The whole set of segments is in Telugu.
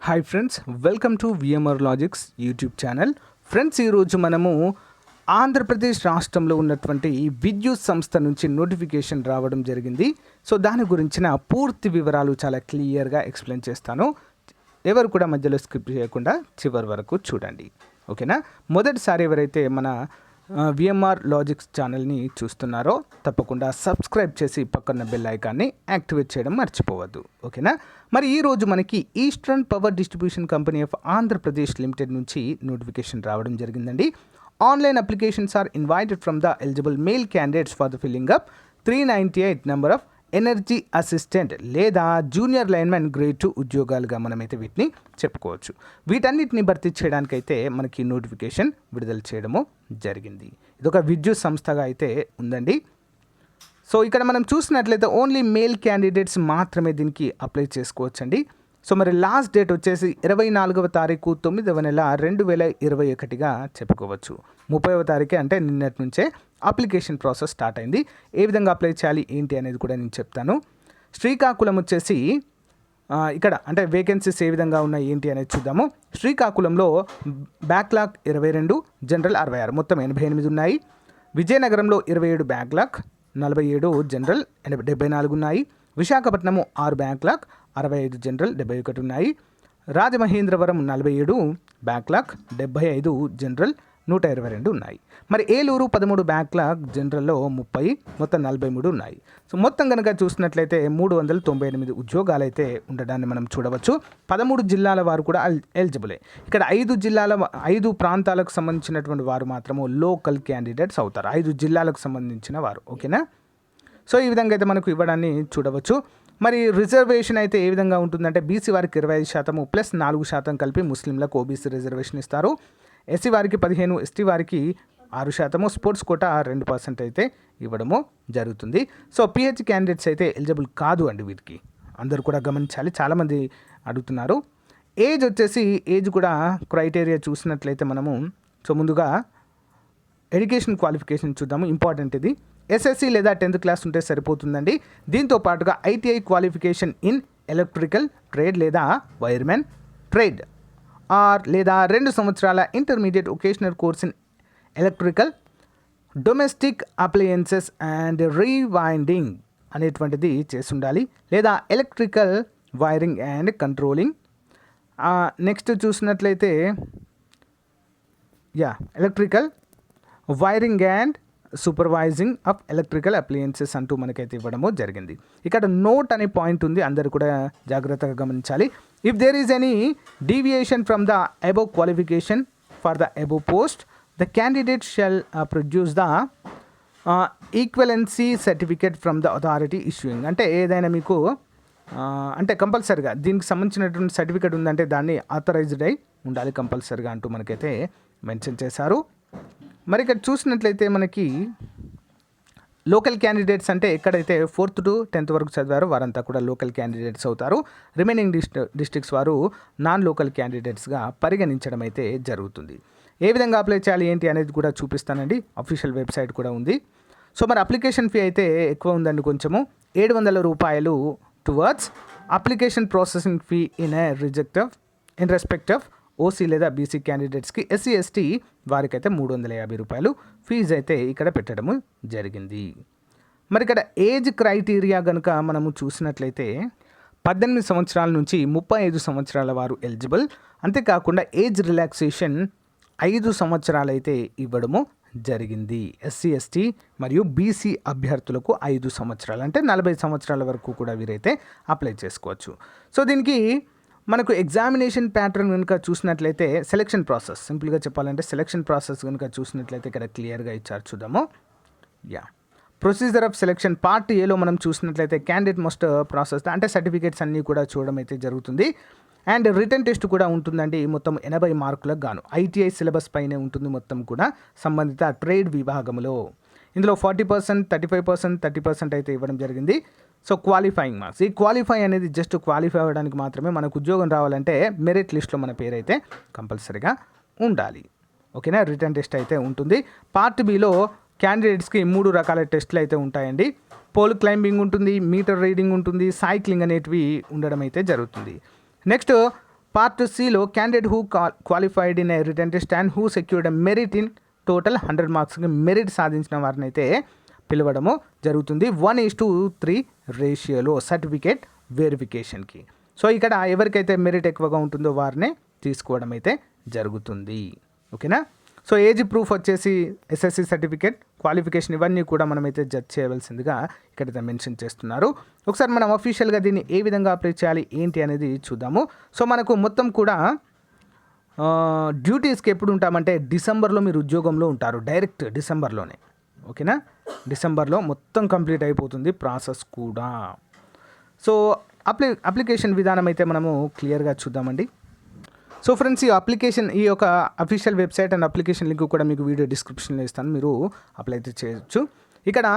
Hi friends, welcome to VMR Logics YouTube channel. Friends, ఈరోజు మనము ఆంధ్రప్రదేశ్ రాష్ట్రంలో ఉన్నటువంటి విద్యుత్ సంస్థ నుంచి నోటిఫికేషన్ రావడం జరిగింది. సో దాని గురించిన పూర్తి వివరాలు చాలా క్లియర్గా ఎక్స్ప్లెయిన్ చేస్తాను. ఎవరు కూడా మధ్యలో స్కిప్ చేయకుండా చివరి వరకు చూడండి, ఓకేనా. మొదటిసారి ఎవరైతే మన VMR Logics ఛానల్ని చూస్తున్నారో తప్పకుండా సబ్స్క్రైబ్ చేసి పక్కన బెల్ ఐకాన్ని యాక్టివేట్ చేయడం మర్చిపోవద్దు, ఓకేనా. మరి ఈరోజు మనకి eastern power distribution company of Andhra Pradesh limited నుంచి నోటిఫికేషన్ రావడం జరిగిందండి. Online applications are invited from the eligible mail candidates for the filling up 398 number of energy assistant లేదా జూనియర్ లైన్మెన్ గ్రేడ్ 2 ఉద్యోగాలుగా మనమైతే వీటిని చెప్పుకోవచ్చు. వీటన్నిటిని భర్తీ చేయడానికైతే మనకి నోటిఫికేషన్ విడుదల చేయడము జరిగింది. ఇదొక విద్యుత్ సంస్థగా అయితే ఉందండి. సో ఇక్కడ మనం చూసినట్లయితే ఓన్లీ మెయిల్ క్యాండిడేట్స్ మాత్రమే దీనికి అప్లై చేసుకోవచ్చండి. సో మరి లాస్ట్ డేట్ వచ్చేసి 24వ తారీఖు 9వ నెల 2021గా చెప్పుకోవచ్చు. 30వ తారీఖు అంటే నిన్నటి నుంచే అప్లికేషన్ ప్రాసెస్ స్టార్ట్ అయింది. ఏ విధంగా అప్లై చేయాలి ఏంటి అనేది కూడా నేను చెప్తాను. శ్రీకాకుళం వచ్చేసి ఇక్కడ అంటే వేకెన్సీస్ ఏ విధంగా ఉన్నాయి ఏంటి అనేది చూద్దాము. శ్రీకాకుళంలో బ్యాక్లాగ్ 22, జనరల్ 66, మొత్తం 88 ఉన్నాయి. విజయనగరంలో 27 బ్యాక్లాగ్, 47 జనరల్, 74 ఉన్నాయి. విశాఖపట్నము 6 బ్యాక్లాగ్, 65 జనరల్, 71 ఉన్నాయి. రాజమహేంద్రవరం 47 బ్యాక్లాగ్, 75 జనరల్, 122 ఉన్నాయి. మరి ఏలూరు 13 బ్యాక్లాగ్, జనరల్లో 30, మొత్తం 43 ఉన్నాయి. సో మొత్తం కనుక చూసినట్లయితే 398 ఉద్యోగాలు అయితే ఉండడాన్ని మనం చూడవచ్చు. 13 జిల్లాల వారు కూడా ఎలిజిబులే. ఇక్కడ 5 ప్రాంతాలకు సంబంధించినటువంటి వారు మాత్రము లోకల్ క్యాండిడేట్స్ అవుతారు. 5 జిల్లాలకు సంబంధించిన వారు, ఓకేనా. సో ఈ విధంగా అయితే మనకు ఇవ్వడాన్ని చూడవచ్చు. మరి రిజర్వేషన్ అయితే ఏ విధంగా ఉంటుందంటే బీసీ వారికి 25% ప్లస్ 4% కలిపి ముస్లింలకు ఓబీసీ రిజర్వేషన్ ఇస్తారు. ఎస్సీ వారికి 15%, ఎస్టీ వారికి 6%, స్పోర్ట్స్ కోటా 2% అయితే ఇవ్వడము జరుగుతుంది. సో పిహెచ్ క్యాండిడేట్స్ అయితే ఎలిజిబుల్ కాదు అండి. వీటికి అందరూ కూడా గమనించాలి, చాలామంది అడుగుతున్నారు. ఏజ్ కూడా క్రైటీరియా చూసినట్లయితే మనము సో ముందుగా ఎడ్యుకేషన్ క్వాలిఫికేషన్ చూద్దాము. ఇంపార్టెంట్ ఇది. ఎస్ఎస్సి లేదా 10th క్లాస్ ఉంటే సరిపోతుందండి. దీంతో పాటుగా ITI qualification in electrical trade లేదా వైర్మెన్ ట్రేడ్ లేదా 2 సంవత్సరాల intermediate vocational course in electrical domestic appliances and rewinding అనేటువంటిది చేసి ఉండాలి, లేదా electrical wiring and controlling. Next చూసినట్లయితే electrical wiring and supervising of electrical appliances అంటూ మనకైతే ఇవ్వడము జరిగింది. ఇక్కడ నోట్ అనే పాయింట్ ఉంది, అందరూ కూడా జాగ్రత్తగా గమనించాలి. If there is any deviation from the above qualification for the above post the candidate shall produce the equivalency certificate from the authority issuing. అంటే ఏదైనా మీకు అంటే కంపల్సరిగా దీనికి సంబంధించినటువంటి సర్టిఫికేట్ ఉందంటే దాన్ని ఆథరైజ్డ్ అయి ఉండాలి కంపల్సరిగా అంటూ మనకైతే మెన్షన్ చేశారు. మరి ఇక్కడ చూసినట్లయితే మనకి లోకల్ క్యాండిడేట్స్ అంటే ఎక్కడైతే 4th to 10th వరకు చదివారో వారంతా కూడా లోకల్ క్యాండిడేట్స్ అవుతారు. రిమైనింగ్ డిస్ట్రిక్ట్స్ వారు నాన్ లోకల్ క్యాండిడేట్స్గా పరిగణించడం అయితే జరుగుతుంది. ఏ విధంగా అప్లై చేయాలి ఏంటి అనేది కూడా చూపిస్తానండి. అఫీషియల్ వెబ్సైట్ కూడా ఉంది. సో మరి అప్లికేషన్ ఫీ అయితే ఎక్కువ ఉందండి, కొంచెము 700 రూపాయలు towards application processing fee in respect of OC లేదా బీసీ క్యాండిడేట్స్కి. SC ST వారికైతే 350 రూపాయలు ఫీజు అయితే ఇక్కడ పెట్టడము జరిగింది. మరి ఇక్కడ ఏజ్ క్రైటీరియా కనుక మనము చూసినట్లయితే 18 సంవత్సరాల నుంచి 35 సంవత్సరాల వారు ఎలిజిబుల్. అంతేకాకుండా ఏజ్ రిలాక్సేషన్ 5 సంవత్సరాలు అయితే ఇవ్వడము జరిగింది. SC ST మరియు బీసీ అభ్యర్థులకు 5 సంవత్సరాలు అంటే 40 సంవత్సరాల వరకు కూడా వీరైతే అప్లై చేసుకోవచ్చు. సో దీనికి మనకు ఎగ్జామినేషన్ ప్యాటర్న్ కనుక చూసినట్లయితే సెలెక్షన్ ప్రాసెస్, సింపుల్గా చెప్పాలంటే సెలెక్షన్ ప్రాసెస్ కనుక చూసినట్లయితే ఇక్కడ క్లియర్గా ఇచ్చారు, చూద్దాము. ప్రొసీజర్ ఆఫ్ సెలెక్షన్ పార్ట్ ఏలో మనం చూసినట్లయితే క్యాండిడేట్ మస్ట్ ప్రాసెస్ అంటే సర్టిఫికేట్స్ అన్నీ కూడా చూడడం అయితే జరుగుతుంది. అండ్ రిటర్న్ టెస్ట్ కూడా ఉంటుందండి. మొత్తం 80 మార్కులకు గాను ITI సిలబస్ పైనే ఉంటుంది మొత్తం కూడా సంబంధిత ట్రేడ్ విభాగంలో. ఇందులో 40%, 35%, 30% అయితే ఇవ్వడం జరిగింది. సో క్వాలిఫైయింగ్ మార్క్స్, ఈ క్వాలిఫై అనేది జస్ట్ క్వాలిఫై అవ్వడానికి మాత్రమే. మనకు ఉద్యోగం రావాలంటే మెరిట్ లిస్ట్లో మన పేరు అయితే కంపల్సరీగా ఉండాలి, ఓకేనా. రిటర్న్ టెస్ట్ అయితే ఉంటుంది. పార్ట్ బిలో క్యాండిడేట్స్కి 3 రకాల టెస్టులు అయితే ఉంటాయండి. పోల్ క్లైంబింగ్ ఉంటుంది, మీటర్ రీడింగ్ ఉంటుంది, సైక్లింగ్ అనేటివి ఉండడం అయితే జరుగుతుంది. నెక్స్ట్ పార్ట్ సిలో candidate who qualified in a written test and who secured merit in total 100 మార్క్స్కి మెరిట్ సాధించిన వారిని అయితే పిలవడము జరుగుతుంది 1:3 రేషియోలో సర్టిఫికేట్ వెరిఫికేషన్కి. సో ఇక్కడ ఎవరికైతే మెరిట్ ఎక్కువగా ఉంటుందో వారినే తీసుకోవడం అయితే జరుగుతుంది. ఓకేనా. సో ఏజ్ ప్రూఫ్ వచ్చేసి ఎస్ఎస్సి సర్టిఫికేట్, క్వాలిఫికేషన్ ఇవన్నీ కూడా మనమైతే జడ్జ్ చేయవలసిందిగా ఇక్కడైతే మెన్షన్ చేస్తున్నారు. ఒకసారి మనం అఫీషియల్గా దీన్ని ఏ విధంగా అప్లై చేయాలి ఏంటి అనేది చూద్దాము. సో మనకు మొత్తం కూడా డ్యూటీస్కి ఎప్పుడు ఉంటామంటే డిసెంబర్లో మీరు ఉద్యోగంలో ఉంటారు, డైరెక్ట్ డిసెంబర్లోనే. ఓకేనా. డిసెంబర్లో మొత్తం కంప్లీట్ అయిపోతుంది ప్రాసెస్ కూడా. సో అప్లికేషన్ విధానం అయితే మనము క్లియర్గా చూద్దామండి. సో ఫ్రెండ్స్, ఈ యొక్క official website and application link కూడా మీకు వీడియో డిస్క్రిప్షన్లో ఇస్తాను, మీరు అప్లై అయితే చేయొచ్చు. ఇక్కడ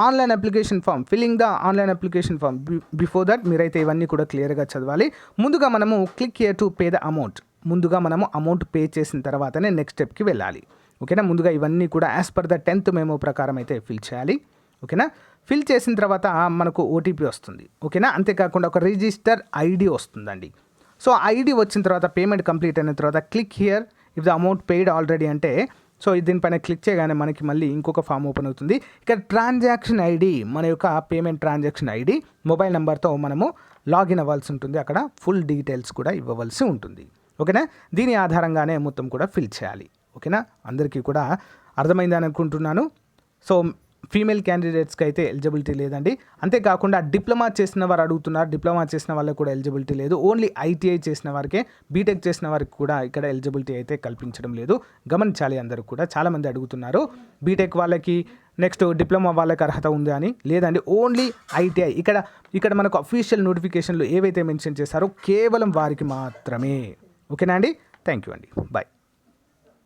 online application form, filling the online application form. Before that మీరైతే ఇవన్నీ కూడా క్లియర్గా చదవాలి. ముందుగా మనము click here to pay the amount. ముందుగా మనము అమౌంట్ పే చేసిన తర్వాతనే నెక్స్ట్ స్టెప్కి వెళ్ళాలి. ఓకేనా. ముందుగా ఇవన్నీ కూడా as per the 10th memo ప్రకారం అయితే ఫిల్ చేయాలి. ఓకేనా. ఫిల్ చేసిన తర్వాత మనకు ఓటీపీ వస్తుంది. ఓకేనా. అంతేకాకుండా ఒక రిజిస్టర్ ఐడి వస్తుందండి. సో ఐడి వచ్చిన తర్వాత పేమెంట్ కంప్లీట్ అయిన తర్వాత click here if the amount paid already అంటే, సో దీనిపైన క్లిక్ చేయగానే మనకి మళ్ళీ ఇంకొక ఫామ్ ఓపెన్ అవుతుంది. ఇక్కడ ట్రాన్సాక్షన్ ఐడి, మన యొక్క పేమెంట్ ట్రాన్సాక్షన్ ఐడి, మొబైల్ నెంబర్తో మనము లాగిన్ అవ్వాల్సి ఉంటుంది. అక్కడ ఫుల్ డీటెయిల్స్ కూడా ఇవ్వవలసి ఉంటుంది. ఓకేనా. దీని ఆధారంగానే మొత్తం కూడా ఫిల్ చేయాలి. ఓకేనా. అందరికీ కూడా అర్థమైందని అనుకుంటున్నాను. సో ఫీమేల్ క్యాండిడేట్స్కి అయితే ఎలిజిబిలిటీ లేదండి. అంతేకాకుండా డిప్లొమా చేసిన వారు అడుగుతున్నారు, డిప్లొమా చేసిన వాళ్ళకి కూడా ఎలిజిబిలిటీ లేదు. ఓన్లీ ITI చేసిన వారికే, బీటెక్ చేసిన వారికి కూడా ఇక్కడ ఎలిజిబిలిటీ అయితే కల్పించడం లేదు. గమనించాలి అందరూ కూడా. చాలామంది అడుగుతున్నారు బీటెక్ వాళ్ళకి, నెక్స్ట్ డిప్లొమా వాళ్ళకి అర్హత ఉంది అని. లేదండి, ఓన్లీ ITI. ఇక్కడ మనకు అఫీషియల్ నోటిఫికేషన్లు ఏవైతే మెన్షన్ చేశారో కేవలం వారికి మాత్రమే. ఓకేనా అండి. థ్యాంక్ యూ అండి. బాయ్.